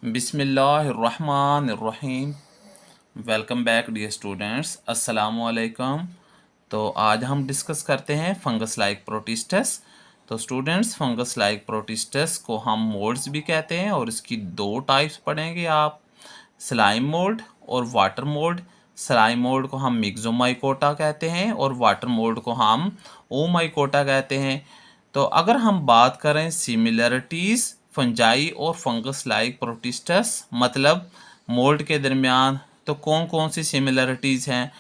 बिस्मिल्लाहिर्रहमानिर्रहीम। Welcome back dear students, अस्सलामु अलैकुम। तो आज हम डिस्कस करते हैं फंगस लाइक प्रोटिस्टस। तो स्टूडेंट्स, फंगस लाइक प्रोटिस्टस को हम मोल्ड्स भी कहते हैं और इसकी दो टाइप्स पढ़ेंगे आप, स्लाइम मोल्ड और वाटर मोल्ड। स्लाइम मोल्ड को हम मिक्सोमाइकोटा कहते हैं और वाटर मोल्ड को हम ओमाइकोटा कहते हैं। तो अगर हम बात करें सिमिलरिटीज़ फंजाई और फंगस लाइक प्रोटिस्टस मतलब मोल्ड के दरमियान, तो कौन कौन सी सिमिलरिटीज़ हैं।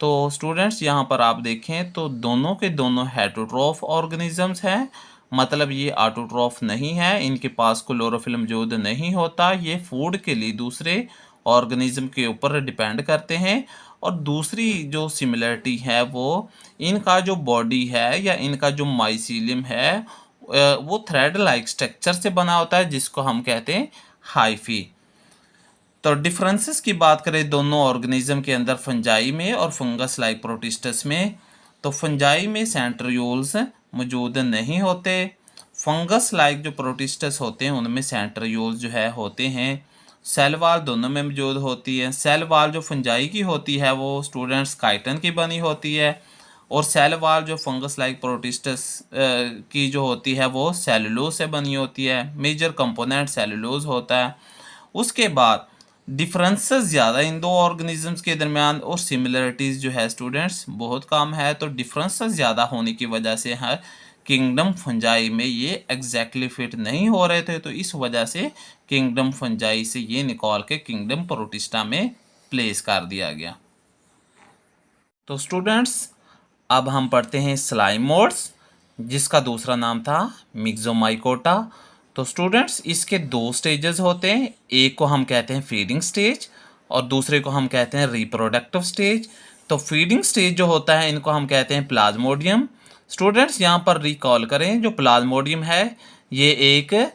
तो स्टूडेंट्स, यहाँ पर आप देखें तो दोनों के दोनों हेटरोट्रॉफ ऑर्गेनिजम्स हैं, मतलब ये ऑटोट्रॉफ नहीं है, इनके पास क्लोरोफिल मौजूद नहीं होता, ये फूड के लिए दूसरे ऑर्गेनिज्म के ऊपर डिपेंड करते हैं। और दूसरी जो सिमिलरिटी है वो इनका जो बॉडी है या इनका जो माइसीलियम है वो थ्रेड लाइक स्ट्रक्चर से बना होता है, जिसको हम कहते हैं हाइफी। तो डिफरेंसेस की बात करें दोनों ऑर्गेनिज्म के अंदर, फंजाई में और फंगस लाइक प्रोटिस्टस में, तो फंजाई में सेंट्रियोल्स मौजूद नहीं होते। फंगस लाइक जो प्रोटिस्टस होते हैं उनमें सेंट्रियोल्स जो है होते हैं। सेल वाल दोनों में मौजूद होती है। सेल वाल जो फंजाई की होती है वो स्टूडेंट्स काइटन की बनी होती है, और सेल वाल जो फंगस लाइक प्रोटिस्टस की जो होती है वो सेलुलोज से बनी होती है। मेजर कंपोनेंट सेलुलोज होता है। उसके बाद डिफरेंसेस ज़्यादा इन दो ऑर्गेनिजम्स के दरमियान और सिमिलरिटीज़ जो है स्टूडेंट्स बहुत कम है। तो डिफरेंसेस ज़्यादा होने की वजह से है किंगडम फंजाई में ये एग्जैक्टली फिट नहीं हो रहे थे, तो इस वजह से किंगडम फंजाई से ये निकाल के किंगडम प्रोटिस्टा में प्लेस कर दिया गया। तो स्टूडेंट्स, अब हम पढ़ते हैं स्लाइम मोड्स, जिसका दूसरा नाम था मिक्सोमाइकोटा। तो स्टूडेंट्स, इसके दो स्टेजेस होते हैं, एक को हम कहते हैं फीडिंग स्टेज और दूसरे को हम कहते हैं रिप्रोडक्टिव स्टेज। तो फीडिंग स्टेज जो होता है इनको हम कहते हैं प्लाज्मोडियम। स्टूडेंट्स, यहाँ पर रिकॉल करें, जो प्लाज्मोडियम है ये एक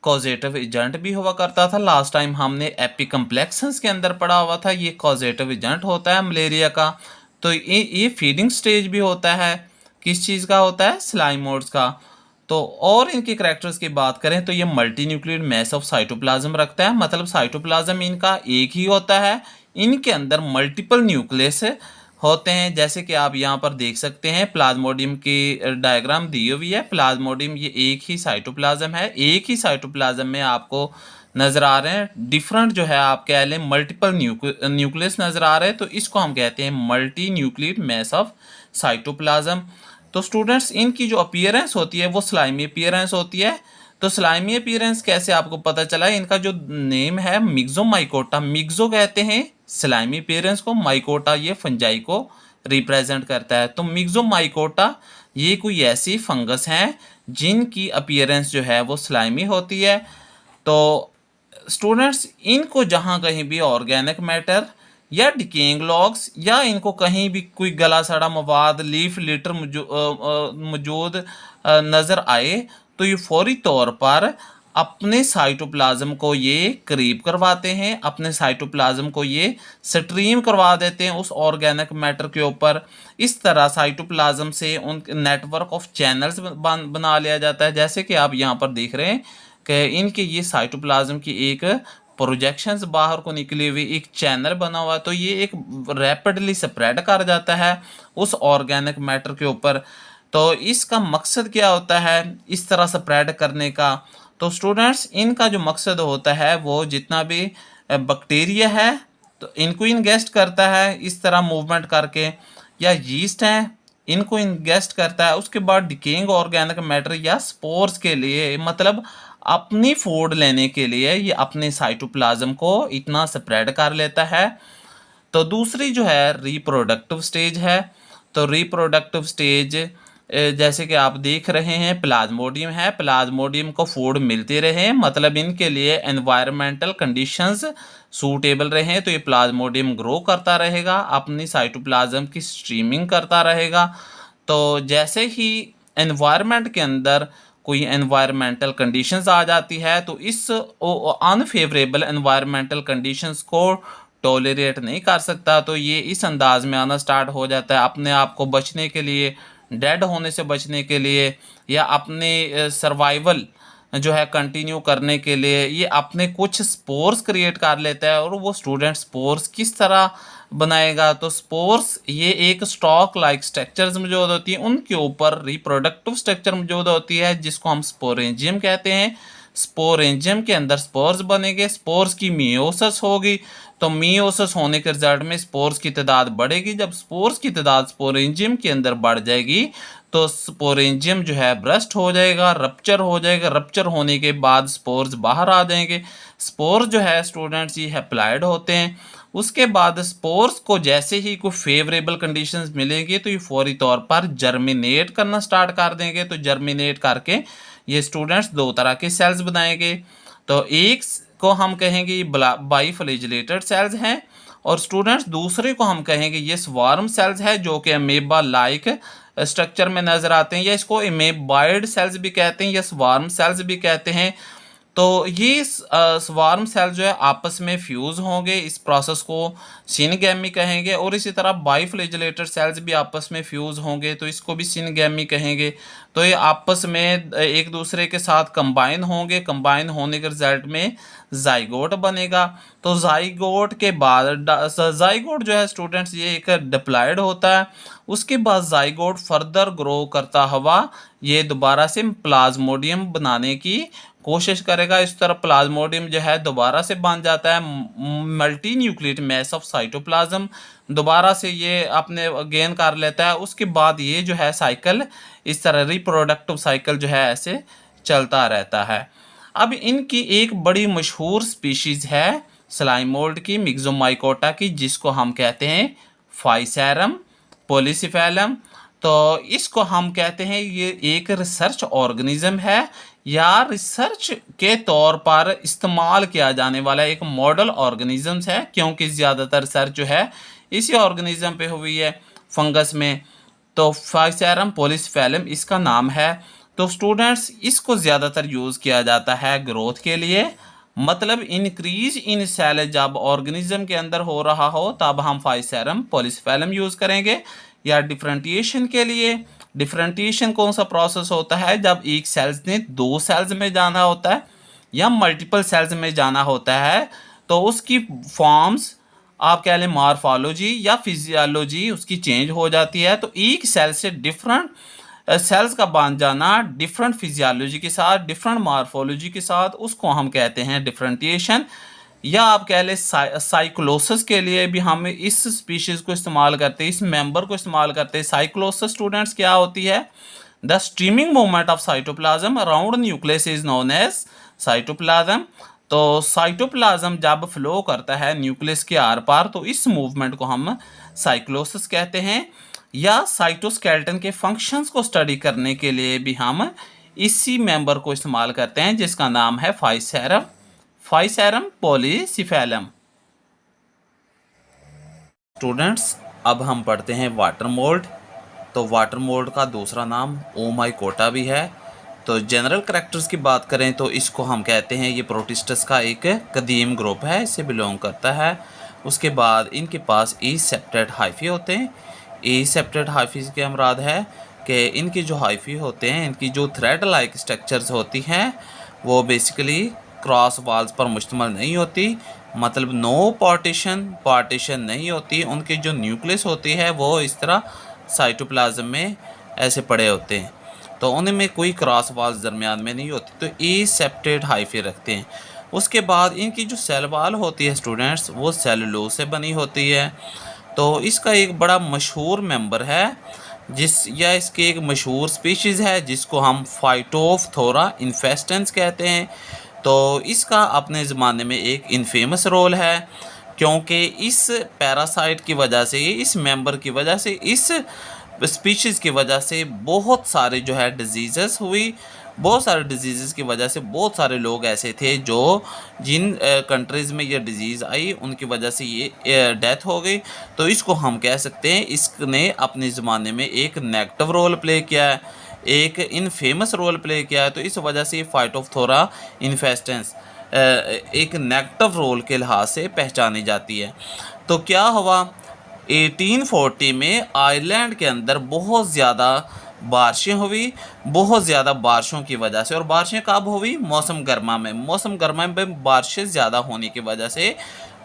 कॉजेटिव एजेंट भी हुआ करता था। लास्ट टाइम हमने एपिकम्प्लेक्सन्स के अंदर पढ़ा हुआ था, ये कॉजेटिव एजेंट होता है मलेरिया का। तो ये फीडिंग स्टेज भी होता है, किस चीज़ का होता है, स्लाइमोड्स का। तो और इनके करैक्टर्स की बात करें तो ये multi nucleoid mass of cytoplasm रखता है, मतलब साइटोप्लाज्म इनका एक ही होता है, इनके अंदर मल्टीपल न्यूक्लियस होते हैं। जैसे कि आप यहाँ पर देख सकते हैं प्लाज्मोडियम की डायग्राम दी हुई है। प्लाज्मोडियम ये एक ही साइटोप्लाज्म है, एक ही साइटोप्लाज्म में आपको नज़र आ रहे हैं डिफरेंट जो है आप कह लें मल्टीपल न्यूक्लियस नज़र आ रहे हैं, तो इसको हम कहते हैं multi nucleoid mass of cytoplasm. तो स्टूडेंट्स, इनकी जो अपीयरेंस होती है वो स्लाइमी अपीयरेंस होती है। तो स्लाइमी अपीयरेंस कैसे आपको पता चला, इनका जो नेम है मिक्सोमाइकोटा, मिक्सो कहते हैं स्लाइमी अपीयरेंस को, माइकोटा ये फंजाई को रिप्रेजेंट करता है। तो मिक्सोमाइकोटा ये कोई ऐसी फंगस हैं जिनकी अपीयरेंस जो है वो स्लाइमी होती है। तो स्टूडेंट्स, इनको जहाँ कहीं भी ऑर्गेनिक मैटर या डिकेइंग लॉग्स या इनको कहीं भी कोई गला सड़ा मवाद लीफ लिटर मौजूद नज़र आए, तो ये फौरी तौर पर अपने साइटोप्लाज्म को ये करीब करवाते हैं, अपने साइटोप्लाज्म को ये स्ट्रीम करवा देते हैं उस ऑर्गेनिक मैटर के ऊपर। इस तरह साइटोप्लाज्म से उन नेटवर्क ऑफ चैनल्स बना लिया जाता है। जैसे कि आप यहाँ पर देख रहे हैं कि इनके ये साइटोप्लाज्म की एक प्रोजेक्शंस बाहर को निकली हुई एक चैनल बना हुआ है, तो ये एक रैपिडली स्प्रेड कर जाता है उस ऑर्गेनिक मैटर के ऊपर। तो इसका मकसद क्या होता है इस तरह स्प्रेड करने का, तो स्टूडेंट्स इनका जो मकसद होता है वो जितना भी बैक्टीरिया है तो इनको इनगेस्ट करता है इस तरह मूवमेंट करके, या यीस्ट है इनको इनगेस्ट करता है, उसके बाद डिकेइंग ऑर्गेनिक मैटर या स्पोर्स के लिए, मतलब अपनी फूड लेने के लिए ये अपने साइटोप्लाज्म को इतना स्प्रेड कर लेता है। तो दूसरी जो है रिप्रोडक्टिव स्टेज है। तो रिप्रोडक्टिव स्टेज जैसे कि आप देख रहे हैं प्लाज्मोडियम है, प्लाज्मोडियम को फूड मिलते रहे, मतलब इनके लिए एनवायरमेंटल कंडीशंस सूटेबल रहे, तो ये प्लाज्मोडियम ग्रो करता रहेगा, अपनी साइटोप्लाज्म की स्ट्रीमिंग करता रहेगा। तो जैसे ही एनवायरनमेंट के अंदर कोई एनवायरमेंटल कंडीशंस आ जाती है तो इस अनफेवरेबल एनवायरमेंटल कंडीशंस को टॉलरेट नहीं कर सकता, तो ये इस अंदाज में आना स्टार्ट हो जाता है अपने आप को बचने के लिए, डेड होने से बचने के लिए, या अपने सर्वाइवल जो है कंटिन्यू करने के लिए ये अपने कुछ स्पोर्स क्रिएट कर लेता है। और वो स्टूडेंट स्पोर्स किस तरह बनाएगा, तो स्पोर्स ये एक स्टॉक लाइक स्ट्रक्चर्स मौजूद होती है, उनके ऊपर रिप्रोडक्टिव स्ट्रक्चर मौजूद होती है जिसको हम स्पोरेंजियम कहते हैं। स्पोरेंजियम के अंदर स्पोर्स बनेंगे, स्पोर्स की मियोसिस होगी, तो मियोसिस होने के रिजल्ट में स्पोर्स की तादाद बढ़ेगी। जब स्पोर्स की तादाद स्पोरेंजियम के अंदर बढ़ जाएगी तो स्पोरेंजियम जो है ब्रस्ट हो जाएगा, रप्चर हो जाएगा। रप्चर होने के बाद स्पोर्स बाहर आ जाएंगे। स्पोर्स जो है स्टूडेंट्स ये हैप्लॉइड होते हैं। उसके बाद स्पोर्स को जैसे ही कोई फेवरेबल कंडीशंस मिलेंगी तो ये फौरी तौर पर जर्मिनेट करना स्टार्ट कर देंगे। तो जर्मिनेट करके ये स्टूडेंट्स दो तरह के सेल्स बनाएंगे। तो एक को हम कहेंगे बाइफ्लैजिलेटेड सेल्स हैं, और स्टूडेंट्स दूसरे को हम कहेंगे ये स्वार्म सेल्स है जो कि अमेबा लाइक स्ट्रक्चर में नजर आते हैं, या इसको अमेबाइड सेल्स भी कहते हैं या स्वार्म सेल्स भी कहते हैं। तो ये स्वार्म सेल जो है आपस में फ्यूज़ होंगे, इस प्रोसेस को सिनगैमी कहेंगे। और इसी तरह बाइफ्लैजिलेटेड सेल्स भी आपस में फ्यूज़ होंगे तो इसको भी सिनगैमी कहेंगे। तो ये आपस में एक दूसरे के साथ कंबाइन होंगे, कंबाइन होने के रिजल्ट में जाइगोट बनेगा। तो जाइगोट के बाद जाइगोट जो है स्टूडेंट्स ये एक डिप्लॉयड होता है। उसके बाद जाइगोट फर्दर ग्रो करता हुआ ये दोबारा से प्लाज्मोडियम बनाने की कोशिश करेगा। इस तरह प्लाज्मोडियम जो है दोबारा से बन जाता है multi nucleate mass of cytoplasm, दोबारा से ये अपने गेन कर लेता है। उसके बाद ये जो है साइकिल इस तरह रिप्रोडक्टिव साइकिल जो है ऐसे चलता रहता है। अब इनकी एक बड़ी मशहूर स्पीशीज़ है स्लाइम मोल्ड की, मिक्सोमाइकोटा की, जिसको हम कहते हैं फाइसेरम पॉलीसिफेलम। तो इसको हम कहते हैं ये एक रिसर्च ऑर्गेनिज्म है या रिसर्च के तौर पर इस्तेमाल किया जाने वाला एक मॉडल ऑर्गेनिज्म है, क्योंकि ज़्यादातर रिसर्च जो है इसी ऑर्गेनिज्म पे हुई है फंगस में। तो फाइसेरम पॉलीसिफेलम इसका नाम है। तो स्टूडेंट्स इसको ज़्यादातर यूज़ किया जाता है ग्रोथ के लिए, मतलब इंक्रीज इन सेल जब ऑर्गेनिज्म के अंदर हो रहा हो तब हम फाइसेरम पॉलीसिफेलम यूज़ करेंगे। या डिफरेंटिएशन के लिए, डिफरेंटिएशन कौन सा प्रोसेस होता है जब एक सेल्स ने दो सेल्स में जाना होता है या मल्टीपल सेल्स में जाना होता है, तो उसकी फॉर्म्स आप कह लें मॉर्फोलॉजी या फिजियोलॉजी उसकी चेंज हो जाती है। तो एक सेल से डिफरेंट सेल्स का बन जाना डिफरेंट फिजियोलॉजी के साथ, डिफरेंट मॉर्फोलॉजी के साथ, उसको हम कहते हैं डिफरेंटिएशन। या आप कह लें साइक्लोसिस के लिए भी हम इस स्पीशीज़ को इस्तेमाल करते हैं, इस मेंबर को इस्तेमाल करते हैं। साइक्लोसिस स्टूडेंट्स क्या होती है? The streaming movement of cytoplasm around nucleus is known as cytoplasm. तो साइटोप्लाज्म जब फ्लो करता है न्यूक्लियस के आर पार तो इस मूवमेंट को हम साइक्लोसिस कहते हैं। या साइटोस्केलेटन के फंक्शंस को स्टडी करने के लिए भी हम इसी मेंबर को इस्तेमाल करते हैं जिसका नाम है फाइसेरम पॉलीसिफेलम। स्टूडेंट्स अब हम पढ़ते हैं वाटर मोल्ड। तो वाटर मोल्ड का दूसरा नाम ओमाइकोटा भी है। तो जनरल करैक्टर्स की बात करें तो इसको हम कहते हैं ये प्रोटिस्टस का एक कदीम ग्रुप है, इससे बिलोंग करता है। उसके बाद इनके पास ई सेप्टेड हाइफी होते हैं। ई सेप्टेड हाइफी के अमराद है कि इनकी जो हाइफी होते हैं, इनकी जो थ्रेड लाइक स्ट्रक्चर्स होती हैं वो बेसिकली क्रॉस वॉल्स पर मुश्तमल नहीं होती, मतलब नो पार्टीशन नहीं होती। उनकी जो न्यूक्लियस होती है वो इस तरह साइटोप्लाज्म में ऐसे पड़े होते हैं, तो उनमें कोई क्रॉस वॉल्स दरमियान में नहीं होती। तो ई सेप्टेड हाइफी रखते हैं। उसके बाद इनकी जो सेल वॉल होती है स्टूडेंट्स वो सेलुलोज से बनी होती है। तो इसका एक बड़ा मशहूर मेंबर है इसकी एक मशहूर स्पीशीज़ है जिसको हम फाइटोफथोरा इन्फेस्टेंस कहते हैं। तो इसका अपने ज़माने में एक इनफेमस रोल है, क्योंकि इस पैरासाइट की वजह से, इस मेंबर की वजह से, इस स्पीशीज़ की वजह से बहुत सारे जो है डिजीज़ हुई। बहुत सारे डिजीज़ की वजह से बहुत सारे लोग ऐसे थे जो जिन कंट्रीज़ में ये डिज़ीज़ आई उनकी वजह से ये डेथ हो गई। तो इसको हम कह सकते हैं इसने अपने ज़माने में एक नेगेटिव रोल प्ले किया है, एक इनफेमस रोल प्ले किया है। तो इस वजह से फाइटोफथोरा इन्फेस्टेंस एक नेगेटिव रोल के लिहाज से पहचानी जाती है। तो क्या हुआ 1840 में आयरलैंड के अंदर बहुत ज़्यादा बारिशें हुई बहुत ज़्यादा बारिशों की वजह से। और बारिशें कब हुई? मौसम गर्मा में। मौसम गर्मा में बारिशें ज़्यादा होने की वजह से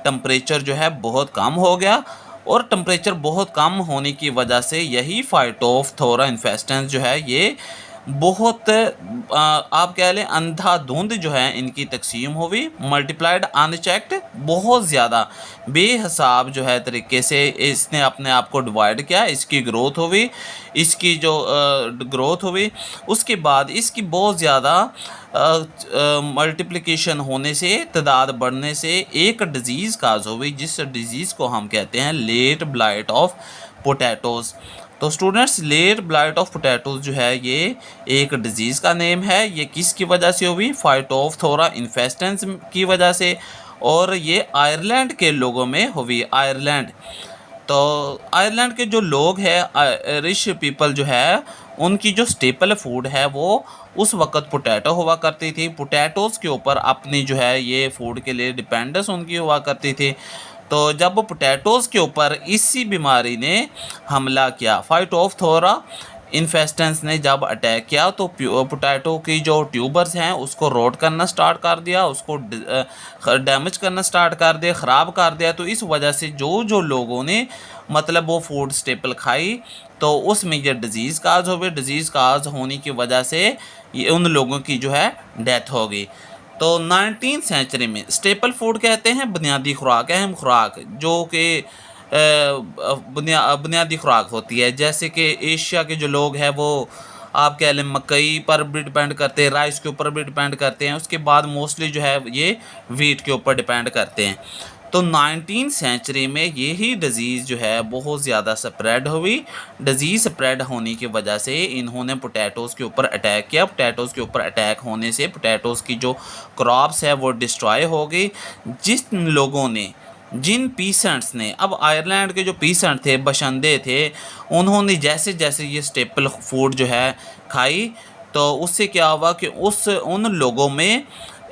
टेम्परेचर जो है बहुत कम हो गया, और टेम्परेचर बहुत कम होने की वजह से यही फाइटोप्थोरा इन्फेस्टेंस जो है ये बहुत आप कह लें अंधाधुंध जो है इनकी तकसीम हुई, मल्टीप्लाइड अनचेक्ड, बहुत ज़्यादा बेहिसाब जो है तरीके से इसने अपने आप को डिवाइड किया, इसकी ग्रोथ हुई, इसकी जो ग्रोथ हुई उसके बाद इसकी बहुत ज़्यादा मल्टीप्लिकेशन होने से, तादाद बढ़ने से एक डिज़ीज़ काज हुई, जिस डिज़ीज़ को हम कहते हैं लेट ब्लाइट ऑफ पोटैटोज़। तो students, late blight of potatoes जो है ये एक डिज़ीज़ का नेम है। ये किसकी वजह से हुई? फाइटोप्थोरा इन्फेस्टेंस की वजह से, और ये आयरलैंड के लोगों में हुई। आयरलैंड, तो आयरलैंड के जो लोग हैं, आयरिश पीपल जो है, उनकी जो स्टेपल फूड है वो उस वक्त पोटैटो हुआ करती थी। पोटैटोज़ के ऊपर अपनी जो है ये फूड के लिए डिपेंडेंस उनकी हुआ करती थी। तो जब पोटैटोज़ के ऊपर इसी बीमारी ने हमला किया, फाइटोप्थोरा इन्फेस्टेंस ने जब अटैक किया, तो पोटैटो की जो ट्यूबर्स हैं उसको रोट करना स्टार्ट कर दिया, उसको डैमेज करना स्टार्ट कर दिया, ख़राब कर दिया। तो इस वजह से जो जो लोगों ने मतलब वो फूड स्टेपल खाई, तो उसमें ये डिज़ीज़ काज हो गई। डिज़ीज़ काज होने की वजह से ये उन लोगों की जो है डेथ हो गई। तो 19th सेंचुरी में स्टेपल फूड कहते हैं बुनियादी खुराक, अहम खुराक, जो कि बुनियादी खुराक होती है। जैसे कि एशिया के जो लोग हैं वो आप कह लें मकई पर भी डिपेंड करते हैं, राइस के ऊपर भी डिपेंड करते हैं, उसके बाद मोस्टली जो है ये वीट के ऊपर डिपेंड करते हैं। तो 19th सेंचुरी में यही डिज़ीज़ जो है बहुत ज़्यादा स्प्रेड हुई। डिज़ीज़ स्प्रेड होने की वजह से इन्होंने पोटैटोज़ के ऊपर अटैक किया। पोटैटोज़ के ऊपर अटैक होने से पोटैटोज़ की जो क्रॉप्स है वो डिस्ट्रॉय हो गई। जिन पीसेंट्स ने, अब आयरलैंड के जो पीसेंट थे, बशिंदे थे, उन्होंने जैसे जैसे ये स्टेपल फूड जो है खाई, तो उससे क्या हुआ कि उन लोगों में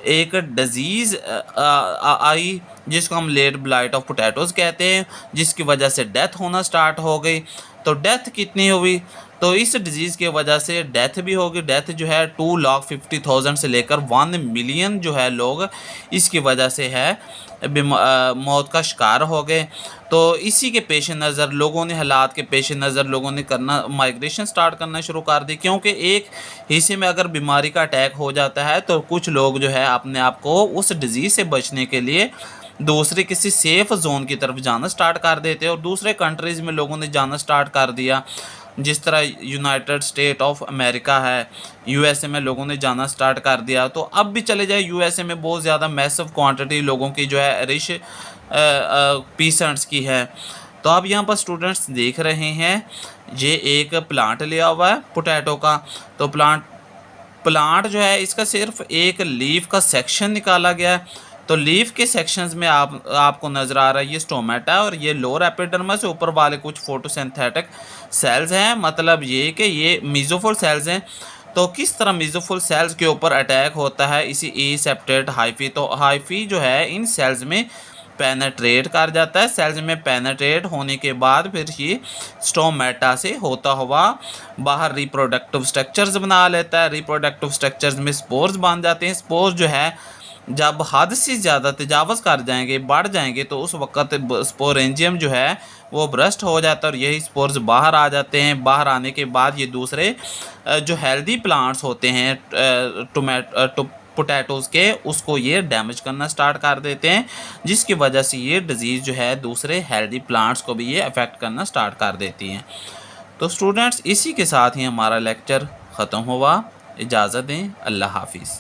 एक डिज़ीज़ आई जिसको हम लेट ब्लाइट ऑफ पोटैटोज़ कहते हैं, जिसकी वजह से डेथ होना स्टार्ट हो गई। तो डेथ कितनी हुई? तो इस डिज़ीज़ की वजह से डेथ भी होगी। डेथ जो है 2,50,000 से लेकर 1 मिलियन जो है लोग इसकी वजह से है मौत का शिकार हो गए। तो इसी के पेश नज़र लोगों ने, हालात के पेश नज़र लोगों ने माइग्रेशन स्टार्ट करना शुरू कर दी, क्योंकि एक हिस्से में अगर बीमारी का अटैक हो जाता है तो कुछ लोग जो है अपने आप को उस डिज़ीज़ से बचने के लिए दूसरे किसी सेफ़ जोन की तरफ जाना स्टार्ट कर देते हैं, और दूसरे कंट्रीज़ में लोगों ने जाना स्टार्ट कर दिया। जिस तरह यूनाइटेड स्टेट ऑफ अमेरिका है, यूएसए में लोगों ने जाना स्टार्ट कर दिया। तो अब भी चले जाए, यूएसए में बहुत ज़्यादा मैसिव क्वांटिटी लोगों की जो है रिच पीसेंट्स की है। तो आप यहाँ पर स्टूडेंट्स देख रहे हैं, ये एक प्लांट लिया हुआ है पोटैटो का। तो प्लांट जो है इसका सिर्फ एक लीफ का सेक्शन निकाला गया है। तो लीफ के सेक्शंस में आपको नज़र आ रहा है ये स्टोमेटा है, और ये लोअर एपिडर्मिस, ऊपर वाले कुछ फोटोसिंथेटिक सेल्स हैं। मतलब ये कि ये मेसोफिल सेल्स हैं। तो किस तरह मेसोफिल सेल्स के ऊपर अटैक होता है इसी एसेप्टेट हाइफी, तो हाइफी जो है इन सेल्स में पेनेट्रेट कर जाता है। सेल्स में पेनेट्रेट होने के बाद फिर ये स्टोमेटा से होता हुआ बाहर रिप्रोडक्टिव स्ट्रक्चर्स बना लेता है। रिप्रोडक्टिव स्ट्रक्चर्स में स्पोर्स बन जाते हैं। स्पोर्स जो है जब हद से ज़्यादा तजावज़ कर जाएंगे, बढ़ जाएंगे, तो उस वक्त स्पोरेंजियम जो है वो ब्रस्ट हो जाता है, और यही स्पोर्स बाहर आ जाते हैं। बाहर आने के बाद ये दूसरे जो हेल्दी प्लांट्स होते हैं पोटैटोज़ के, उसको ये डैमेज करना स्टार्ट कर देते हैं, जिसकी वजह से ये डिज़ीज़ जो है दूसरे हेल्दी प्लांट्स को भी ये अफेक्ट करना स्टार्ट कर देती हैं। तो स्टूडेंट्स, इसी के साथ ही हमारा लेक्चर ख़त्म हुआ। इजाज़त दें। अल्लाह हाफिज़।